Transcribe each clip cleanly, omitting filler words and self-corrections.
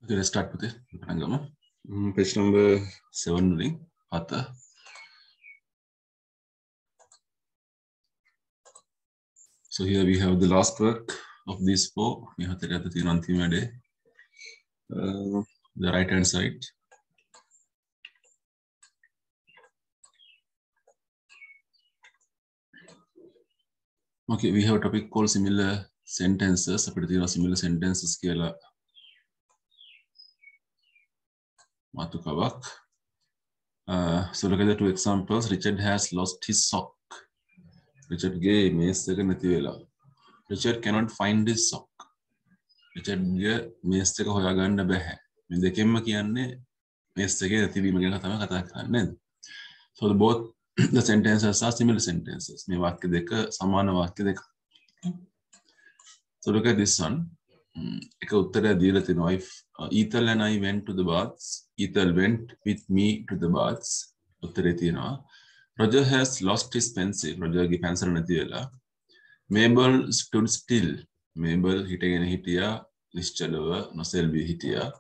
Okay, let's start with it. Page number 7. So here we have the last work of these four. We have the right hand side. Okay, we have a topic called similar sentences. Similar sentences. So look at the two examples. Richard has lost his sock. Richard Richard cannot find his sock. Richard මේස් එක හොයාගන්න බැහැ. මේ දෙකෙන්ම කියන්නේ මේස් එකේ නැතිවීම ගැන තමයි කතා කරන්නේ. So both the sentences are similar sentences. මේ වාක්‍ය දෙක සමාන වාක්‍ය දෙක. So look at this one. එක උත්තරයක් දීලා තිනවා. If Ethel and I went to the baths, Ethel went with me to the baths. උත්තරේ තියෙනවා. Roger has lost his pencil. Roger ගේ pencil නැති වෙලා. Mabel stood still. Mabel හිටගෙන හිටියා. නිශ්චලව නොසෙල්වි හිටියා.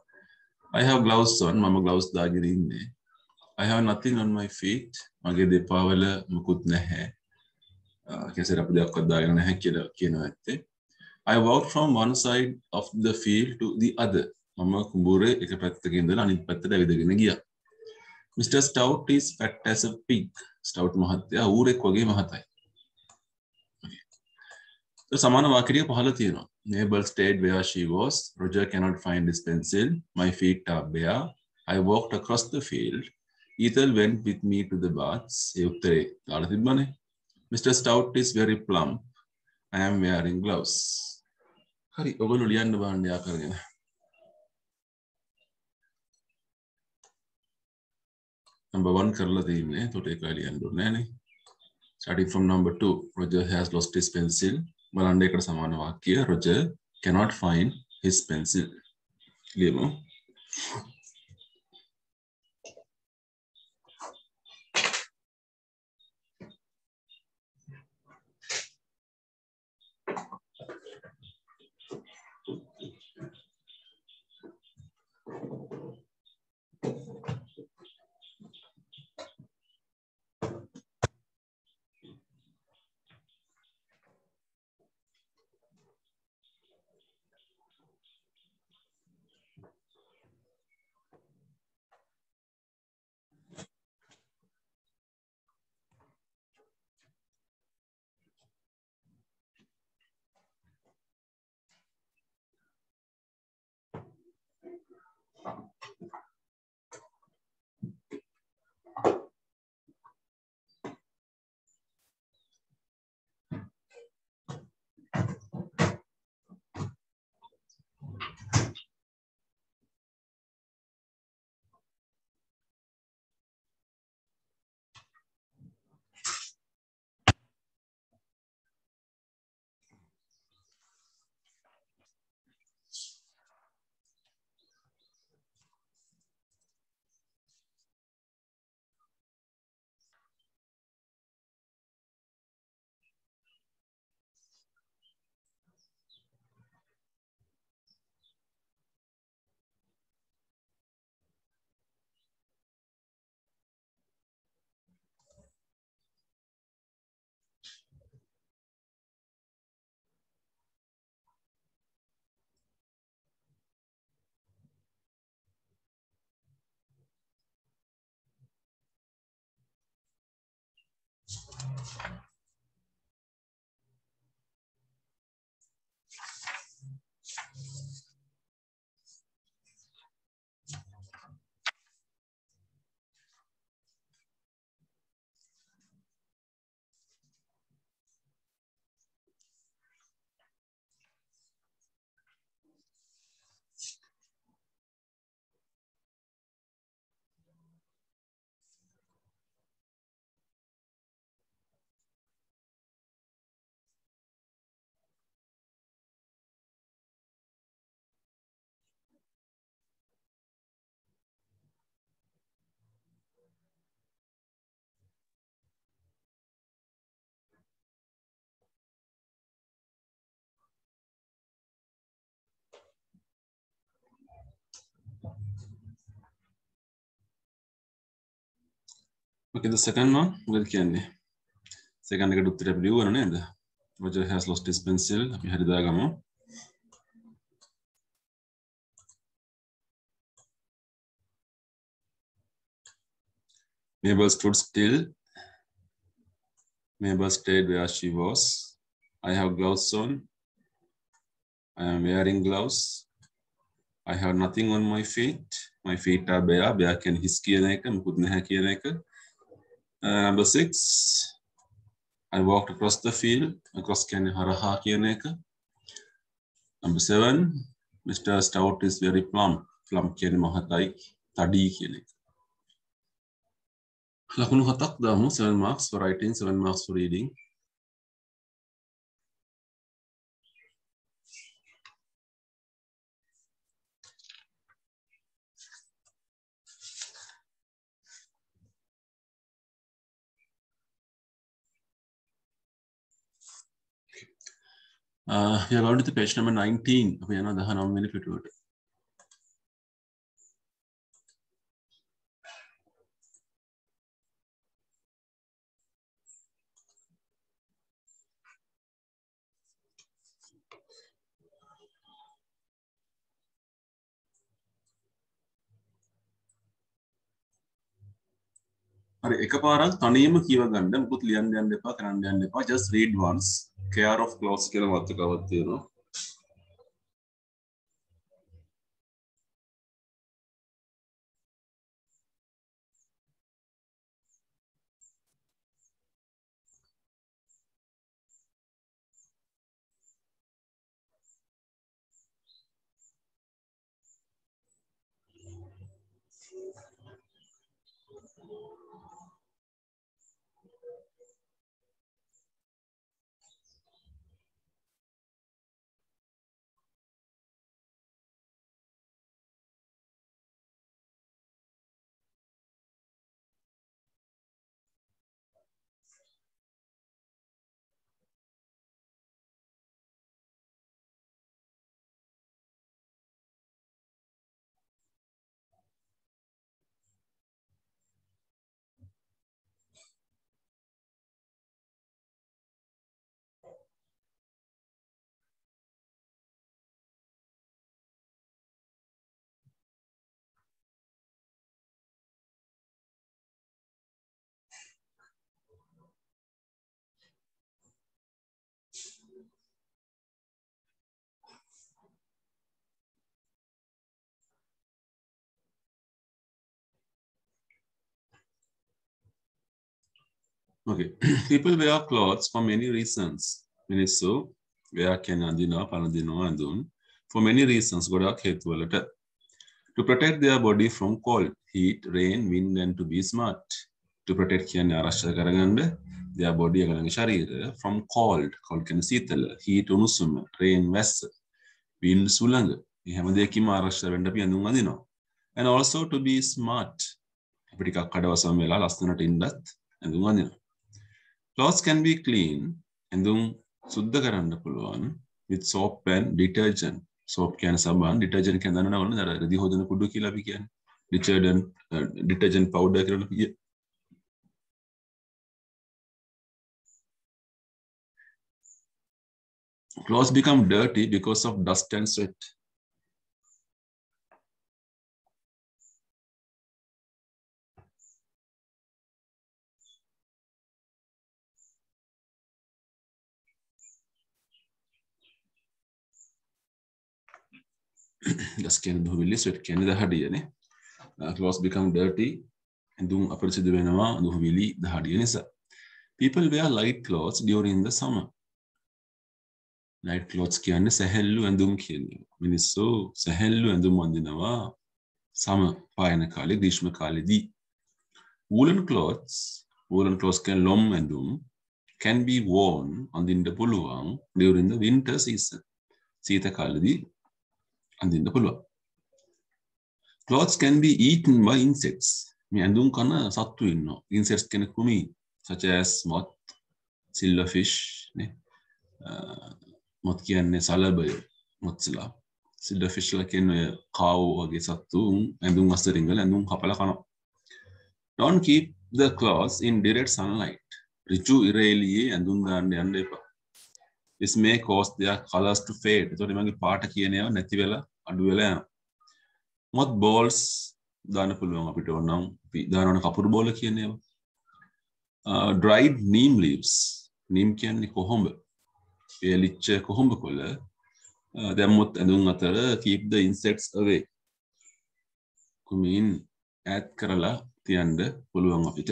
I have gloves on. මම gloves දාගෙන ඉන්නේ. I have nothing on my feet. මගේ දෙපා වල මුකුත් නැහැ. කෙසේර අපි දෙයක්වත් දාගෙන නැහැ කියලා කියනවා ඇත්තේ. I walked from one side of the field to the other. මම කුඹුරේ එක පැත්තකින් ඉඳලා අනිත් පැත්තට ඇවිදගෙන ගියා. Mr. Stout is fat as a pig. Stout මහත්තයා ඌරෙක් වගේ මහතයි. So සමාන වාක්‍ය ටික පහළ තියෙනවා. Mabel stayed where she was. Roger cannot find his pencil. My feet are bare. I walked across the field. Ethel went with me to the baths. ඒ උත්තරේ දාලා තිබ්බනේ. Mr. Stout is very plump. I am wearing gloves. හරි ඔයගොල්ලෝ ලියන්න බලන්න යා කරගෙන. Number 1 කරලා තියෙන්නේ. එතකොට ඒක ලියන්න ඕනේ නෑනේ. Starting from number 2. Roger has lost his pencil. බලන්න ඒකට සමාන වාක්‍ය. Roger cannot find his pencil. ලියමු. Okay, the second one, what can second eකට උත්තරය අපි ලියවන නේද? Roger has lost his pencil. අපි හරි දාගමු. Mabel stood still. Mabel stayed where she was. I have gloves on. I am wearing gloves. I have nothing on my feet. My feet are bare. Bare can hiss කියන එක, මුකුත් නැහැ කියන එක. Number 6. I walked across the field. Across කියන්නේ හරහා කියන එක. Number 7. Mr. Stout is very plump. Plump කියන්නේ මහතයි, තඩි කියන එක. ලකුණු 7ක් දාමු. 7 marks for writing, 7 marks for reading. We are going to the page number 19. අපි යනවා 19 වෙනි පිටුවට. හරි එකපාරක් තනියම කියව ගන්න මොකුත් ලියන්න යන්න එපා කරන්න යන්න එපා just read once care of clothes කියලා මාතෘකාවක් තියෙනවා Okay. People wear clothes for many reasons. මිනිස්සු wear කියන අඳිනවා පළඳිනවා අඳුන් for many reasons ගොඩාක් හේතු වලට to protect their body from cold, heat, rain, wind and to be smart. To protect කියන්නේ ආරක්ෂා කරගන්න their body එකලගේ ශරීරය from cold කියන්නේ සීතල, heat උණුසුම, rain වැස්ස, wind සුළඟ. මේ හැම දෙයකින්ම ආරක්ෂා වෙන්න අපි අඳුන් අඳිනවා. And also to be smart. අපි ටිකක් කඩවසම් වෙලා ලස්සනට ඉන්නත් අඳුන් අඳිනවා. Clothes can be clean ඇඳුම් සුද්ධ කරන්න පුළුවන් with soap and detergent. Soap කියන්නේ සබන්, detergent කියන්නේ දන්නවනේ අර රෙදි හොදන කුඩු කියලා අපි කියන්නේ. Detergent powder කියලා අපි කියන්නේ. Clothes become dirty because of dust and sweat. Dust කියන්නේ දුහවිලි, sweat කියන්නේ දහඩියනේ. Clothes become dirty ඇඳුම් අපරිසිදු වෙනවා දුහවිලි දහඩිය නිසා. People wear light clothes during the summer. Light clothes කියන්නේ සැහැල්ලු ඇඳුම් කියන්නේ. මිනිස්සු සැහැල්ලු ඇඳුම් අඳිනවා summer පායන කාලේ ග්‍රීෂ්ම කාලෙදී. Woolen clothes කියන්නේ ලොම් ඇඳුම් can be worn අඳින්න පුළුවන් during the winter season. සීත කාලෙදී අඳින්න පුළුවන්. Clothes can be eaten by insects. මේ ඇඳුම් කන සත්තු ඉන්නවා. Insects කියන්නේ කුමී such as moth, silverfish නේ. moth කියන්නේ සලබය මොත්ස්ලා. silverfish ලා කියන්නේ කාව් වගේ සත්තු ඇඳුම් අස්තරින් වල ඇඳුම් කපලා කනවා. Don't keep the clothes in direct sunlight. Richu ireliye andun danne yanna epa. This may cause their colors to fade. එතකොට මගේ පාට කියන ඒවා නැති වෙලා අඩු වෙලා යනවා. මොත් balls දාන්න පුළුවන් අපිට ඕනම් අපි දානවන කපුරු බෝල කියන ඒවා. Dried neem leaves. neem කියන්නේ කොහොඹ. පෙලිච්ච කොහොඹ කොළ දැම්මොත් ඇඳුම් අතර keep the insects away. කුමින් ඈත් කරලා තියන්න පුළුවන් අපිට.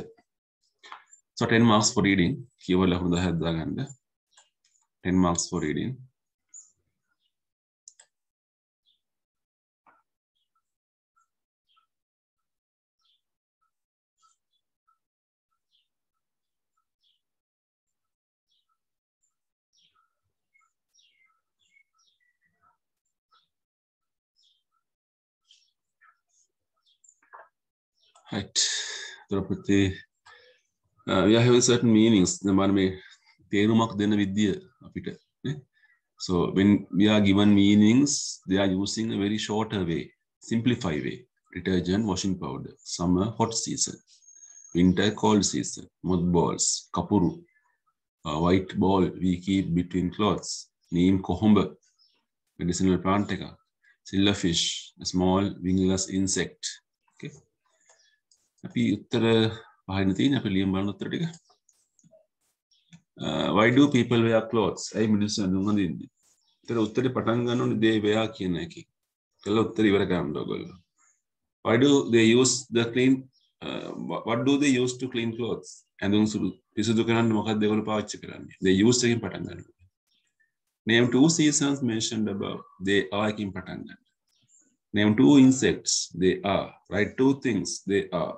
So 10 marks for reading. කියවල ලකුණු 10ක් දාගන්න. 10 marks for reading. Right. We are having certain meanings. So when we are given meanings, they are using a very shorter way, simplified way. Detergent, washing powder, summer, hot season, winter, cold season, mothballs, kapuru, white ball we keep between clothes, neem kohomba, medicinal plant, silverfish, a small wingless insect. Okay. Why do people wear clothes? I mean, they wear why do they use the clean? What do they use to clean clothes? And they use the name 2 seasons mentioned above. They are in Patangan. Name 2 insects. They are. Write 2 things. They are.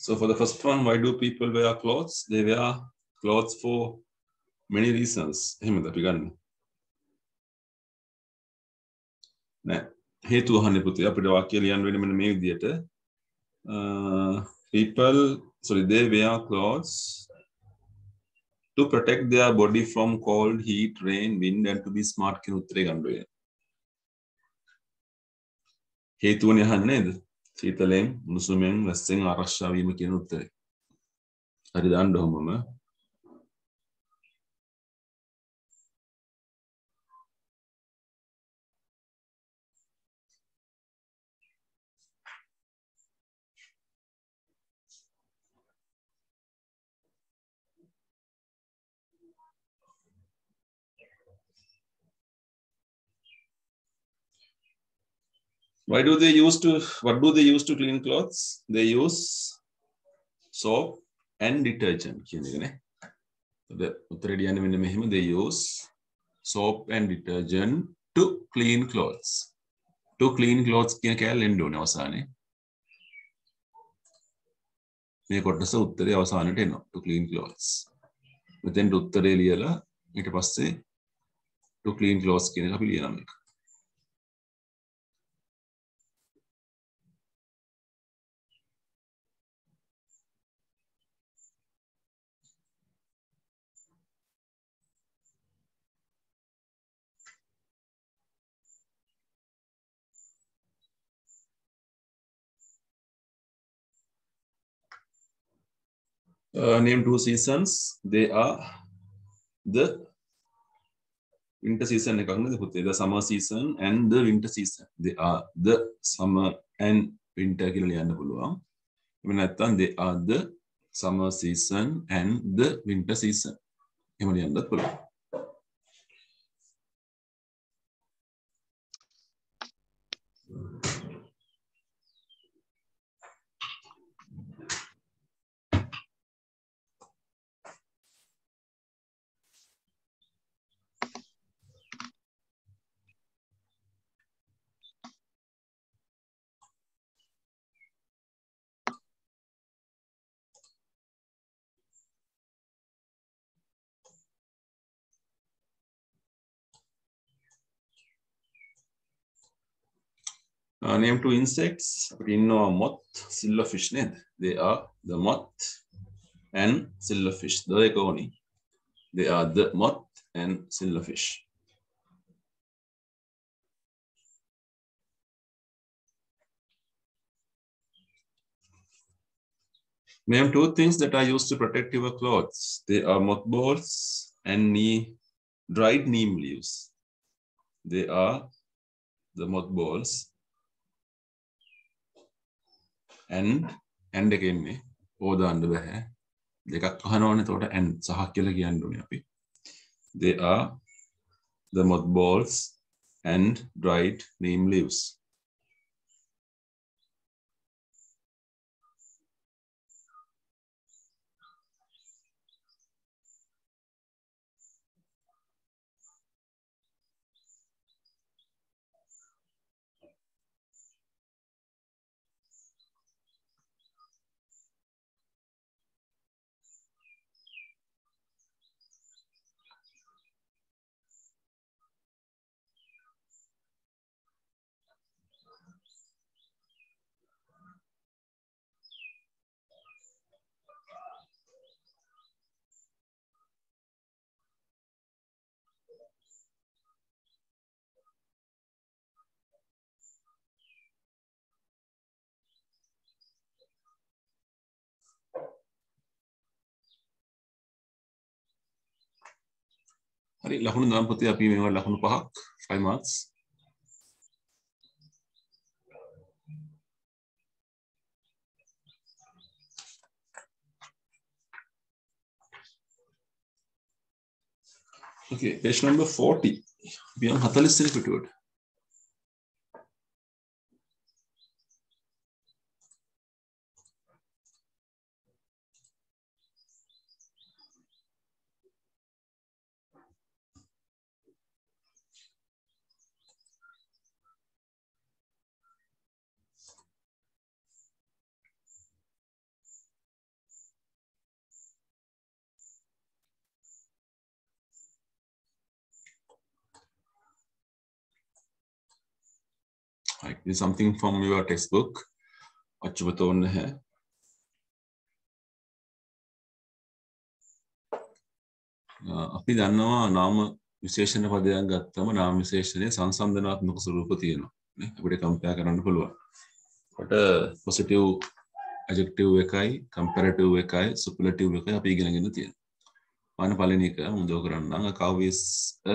So for the first one, why do people wear clothes? They wear clothes for many reasons. එහෙමද අපි ගන්න. නෑ. හේතුව අහන්නේ පුතේ අපිට වාක්‍ය ලියන්න වෙන්නේ මෙන්න මේ විදිහට. They wear clothes to protect their body from cold, heat, rain, wind and to be smart කියන උත්තරේ ගන්න වෙන්නේ. හේතුවනේ අහන්නේ නේද? සීතලෙන්, උණුසුමෙන්, වැස්සෙන් ආරක්ෂා වීම කියන උත්තරේ. හරි දාන්න ඔහොමම. What do they use to clean clothes? They use soap and detergent කියන එක නේ. උත්තරේ ලියන්නේ මෙන්න මෙහෙම. They use soap and detergent to clean clothes. To clean clothes කියන කෑල්ල එන්න ඕනේ අවසානයේ. මේ කොටස උත්තරේ අවසානයට එනවා. To clean clothes. මෙතෙන්ට උත්තරේ ලියලා ඊට පස්සේ to clean clothes කියන එක අපි ලියනවා මේක. Name two seasons. They are the winter season එකක් නේද පුතේ? The summer season and the winter season. They are the summer and winter කියලා ලියන්න පුළුවන්. එහෙම නැත්නම් they are the summer season and the winter season. එහෙම ලියන්නත් පුළුවන්. Name two insects. Rhino moth, silverfish ned. They are the moth and silverfish. They are the moth and silverfish. Name two things that are used to protect your clothes. They are mothballs and dried neem leaves. They are the mothballs and again ඕදාන්න බෑ. දෙකක් අහනවනේ එතකොට and සහ කියලා කියන්න ඕනේ අපි. They are the mothballs and dried neem leaves. හරි ලකුණු දාන්න පුතේ අපි මේවා ලකුණු 5ක් 5 marks. Okay, page number 40. We are 40 වෙනි පිටුවට. Right. This is something from your textbook. Achuvatoon hai. අපි දන්නවා නාම විශේෂණ පදයක් ගත්තම නාම විශේෂණයේ සංසන්දනාත්මක ස්වරූප තියෙනවා නේ අපිට කම්පෙයාර් කරන්න පුළුවන්. කොට පොසිටිව් ඇඩ්ජෙක්ටිව් එකයි කම්පැරටිව් එකයි සුපර්ලටිව් එකයි අපි ඉගෙනගෙන තියෙනවා. මම පළවෙනි එක මුදව කරන්නම්. A cow is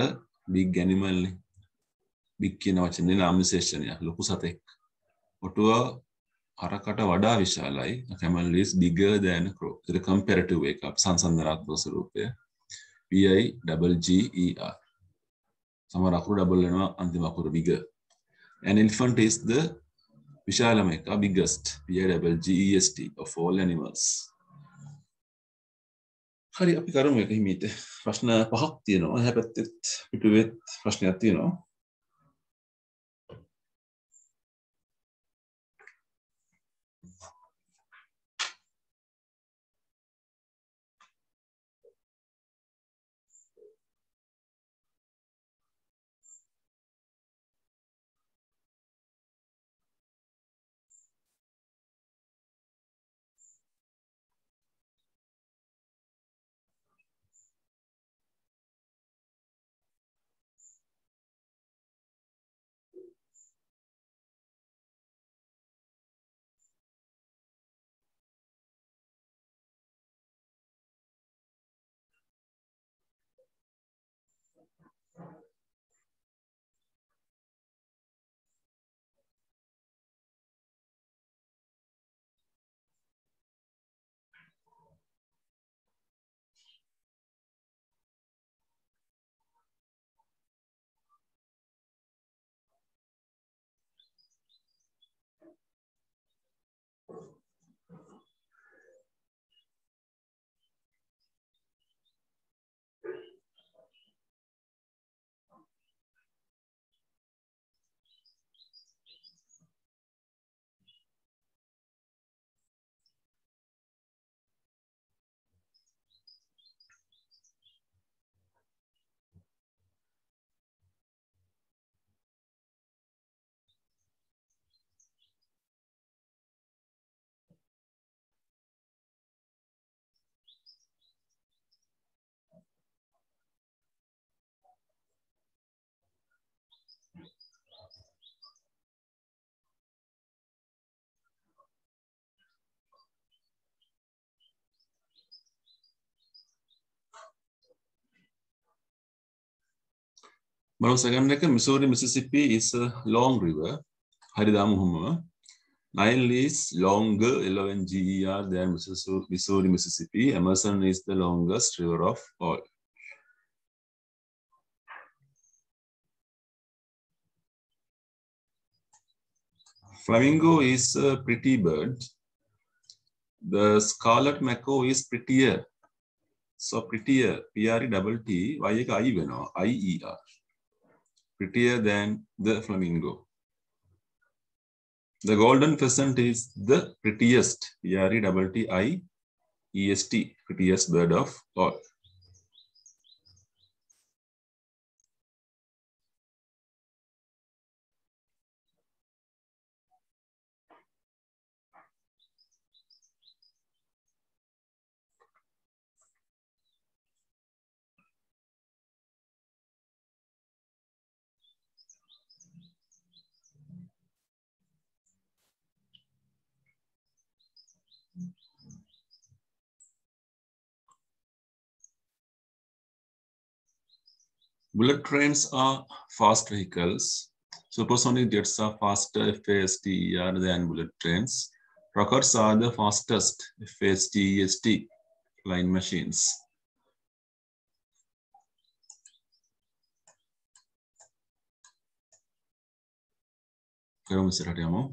a big animal නේ. big කියන වචනේ නාම විශේෂණයක් ලොකු සතෙක්. ඔටුව හරකට වඩා විශාලයි. A camel is bigger than a crow. ඒක කම්පැරටිව් එක සංසන්දනාත්මක ස්වරූපය. BIGGER. සමහර අකුරු ඩබල් වෙනවා අන්තිම අකුරු bigger. An elephant is the විශාලම එක biggest. BIGGEST of all animals. හරි අපි කරමු එක හිමීට. ප්‍රශ්න පහක් තියෙනවා. එහා පැත්තෙත් පිටුවෙත් ප්‍රශ්නයක් තියෙනවා. බලමු සෙකන්ඩ් එක Missouri Mississippi is a long river. හරි දාමු ඔහොම. Nile is longer LONGER than Missouri Mississippi. Amazon is the longest river of all. Flamingo is a pretty bird. The scarlet macaw is prettier. So prettier PRETT y එක I වෙනවා IER. Prettier than the flamingo. The golden pheasant is the prettiest PRETTIEST prettiest bird of all. Bullet trains are fast vehicles. Supersonic jets are faster FASTER than bullet trains. Rockets are the fastest FASTEST flying machines. කරමු ඉස්සරහට යමු.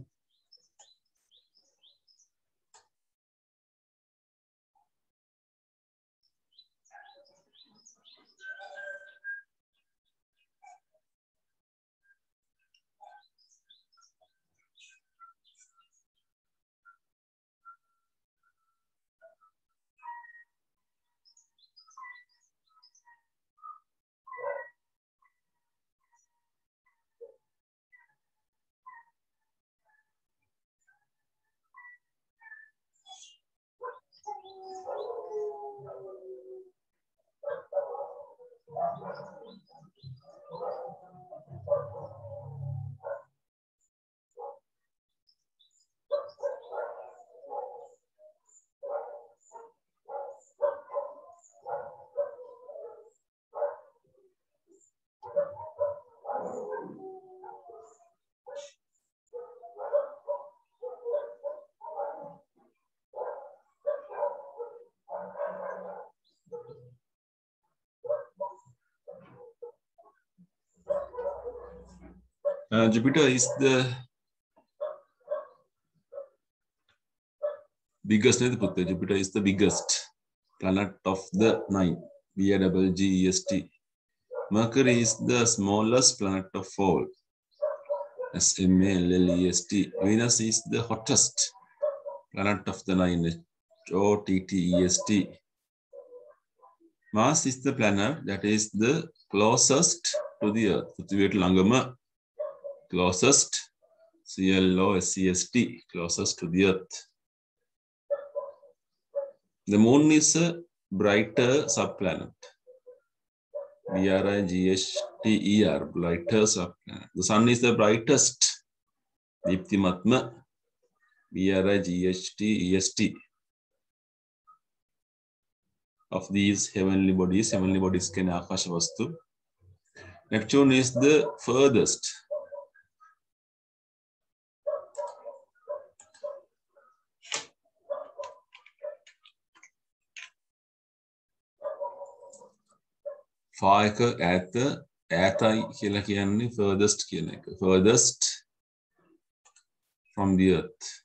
Jupiter is the biggest. Jupiter is the biggest planet of the 9. BAGGEST. Mercury is the smallest planet of all. SMALLEST. Venus is the hottest planet of the 9. HOTTEST. Mars is the planet that is the closest to the Earth. Closest. CLOSEST. Closest to the Earth. The moon is a brighter subplanet. BRIGHTER. Brighter subplanet. The sun is the brightest. Deeptimatma. BRIGHTEST. Of these heavenly bodies can Akasha Vastu. Neptune is the furthest. Far at the furthest from the Earth.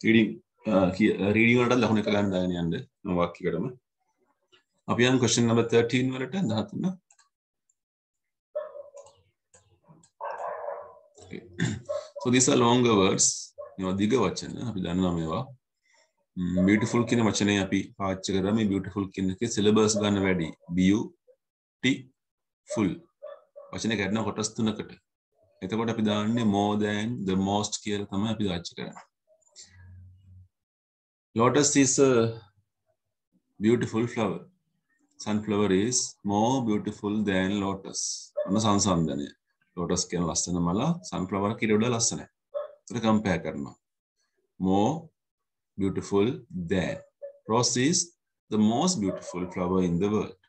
Reading order ලකුණු එක ගන්න දාගෙන යන්න මම වාක්‍යයකටම අපි යන් question number 13 වලට 13. So these are longer words. දිග වචන අපි දන්නවා මේවා. Beautiful කියන වචනේ අපි පාවිච්චි කරා. මේ beautiful කියන එකේ syllabus ගන්න වැඩි. Beautiful වචනේ ගන්න කොටස් තුනකට. එතකොට අපි දාන්නේ more than, the most කියලා තමයි අපි දාච්ච කරන්නේ. Lotus is a beautiful flower. Sunflower is more beautiful than lotus. අන්න සංසන්දනය. Lotus කියන ලස්සන මල sunflower කිට වඩා ලස්සනයි. ඒක compare කරනවා. More beautiful than. Rose is the most beautiful flower in the world.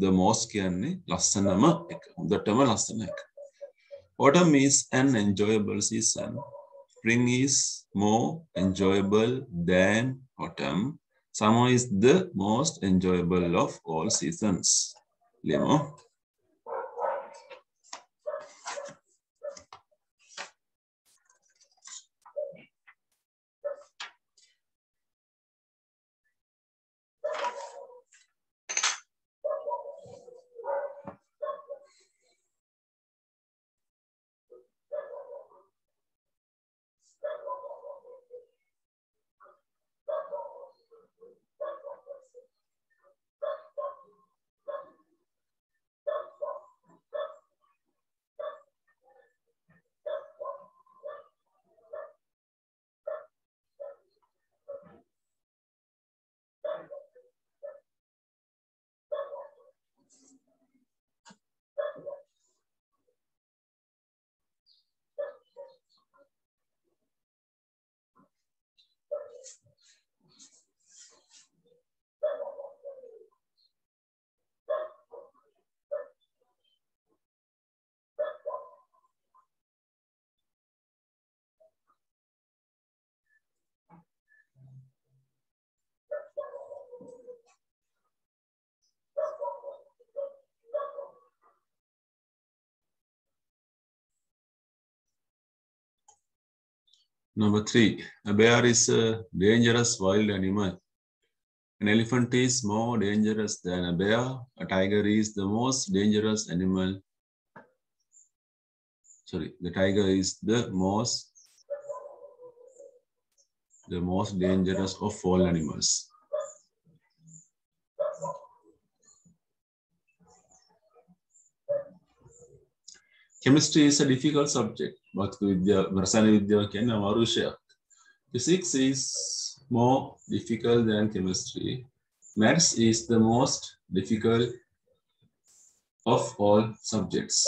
The most කියන්නේ ලස්සනම එක. හොඳටම ලස්සන එක. Autumn is an enjoyable season. Spring is more enjoyable than autumn. Summer is the most enjoyable of all seasons. Lemo. Number 3, a bear is a dangerous wild animal. An elephant is more dangerous than a bear. A tiger is the most dangerous animal. Sorry, the tiger is the most dangerous of all animals. Chemistry is a difficult subject. Physics is more difficult than chemistry. Maths is the most difficult of all subjects.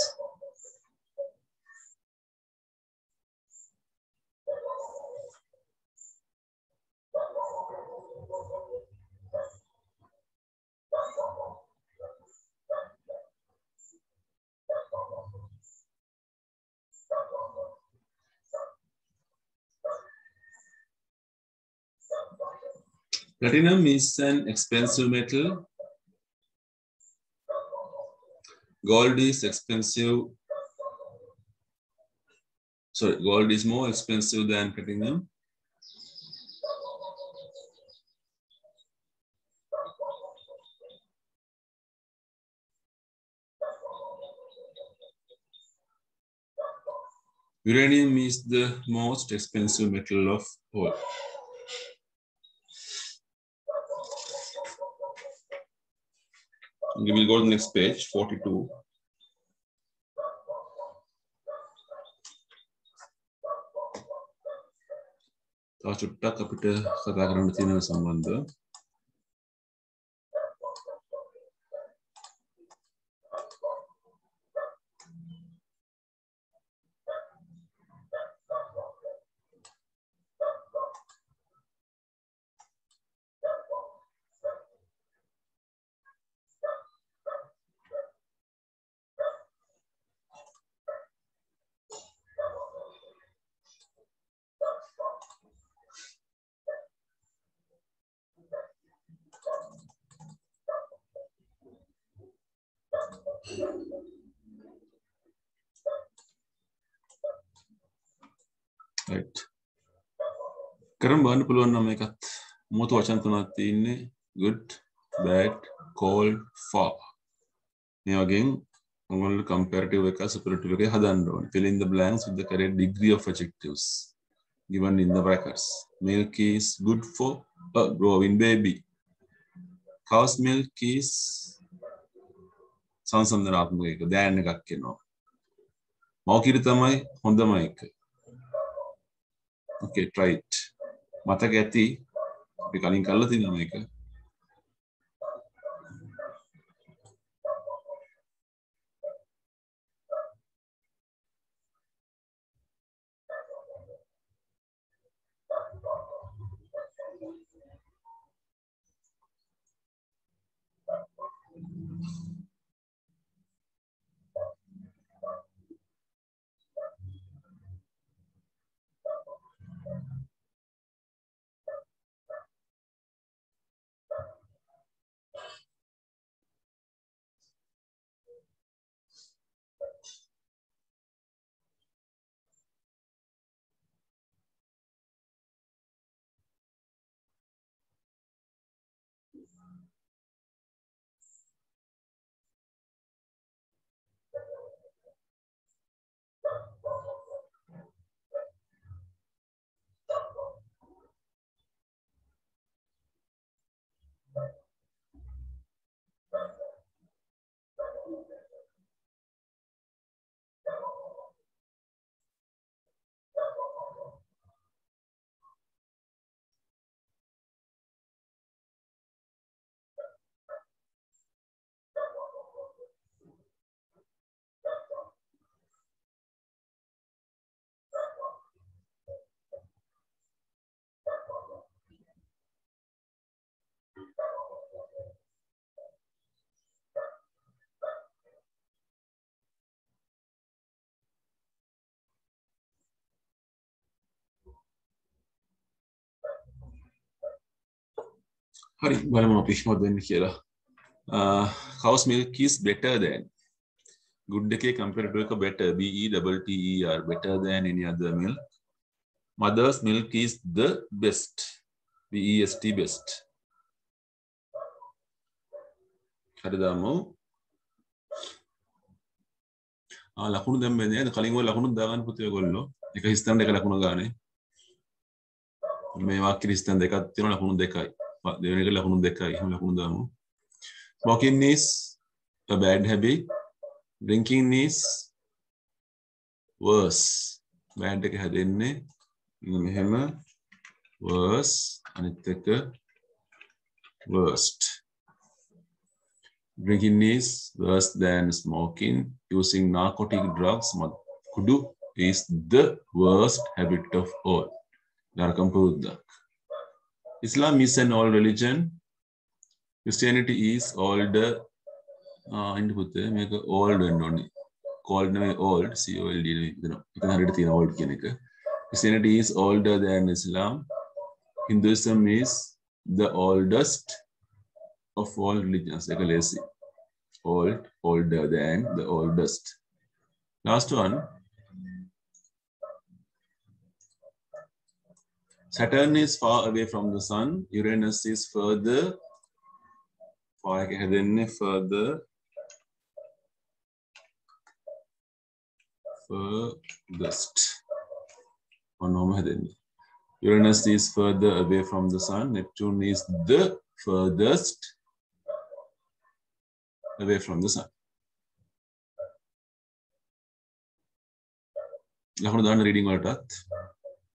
Platinum is an expensive metal. Gold is expensive. Sorry, gold is more expensive than platinum. Uranium is the most expensive metal of all. We will go to the next page, 42. චුට්ටක් අපිට කතා කරන්න තියෙන සම්බන්ධ right. කරන් බලන්න පුළුවන් නම් මේකත් මොකද වචන තුනක් තියෙන්නේ good, bad, cold, far. මේ වගේන් ඔයගොල්ලෝ comparative එක superlative එක හදන්න ඕනේ. Fill in the blanks with the correct degree of adjectives given in the brackets. Milk is good for a growing baby. Cow's milk is සංසන්දනාත්මක එක දැන් එකක් එනවා. මව කිරි තමයි හොඳම එක. Okay, try it. මතක ඇති අපි කලින් කරලා තියෙනවා මේක. හරි බලමු අපි මොකද වෙන්නේ කියලා. Cow's milk is better than. Good එකේ comparative එක better, B-E-T-T-E-R, better than any other milk. Mother's milk is the best, B-E-S-T, best. හරි දාමු. ලකුණු දැම්මේ නේද? කලින් ඔය ලකුණු දාගන්න පුතේ ඔයගොල්ලෝ. එක හිස්තැන දෙක ලකුණු ගානේ. මේ වාක්‍ය හිස්තැන දෙකක් තියෙනවා ලකුණු දෙකයි. දෙවෙනි එක ලකුණු දෙකයි. එහෙනම් ලකුණු දාමු. Smoking is a bad habit. Drinking is worse. Bad එක හැදෙන්නේ මෙහෙම worse. Anithaka, worst. Drinking is worse than smoking. Using narcotic drugs, kudu, is the worst habit of all. Islam is an old religion. Christianity is older. Make old and only. Called old, C-O-L-D. Old. Christianity is older than Islam. Hinduism is the oldest of all religions. Old, older than the oldest. Last one. Saturn is far away from the sun. Uranus is further. Furthest. Uranus is further away from the sun. Neptune is the furthest away from the sun. Reading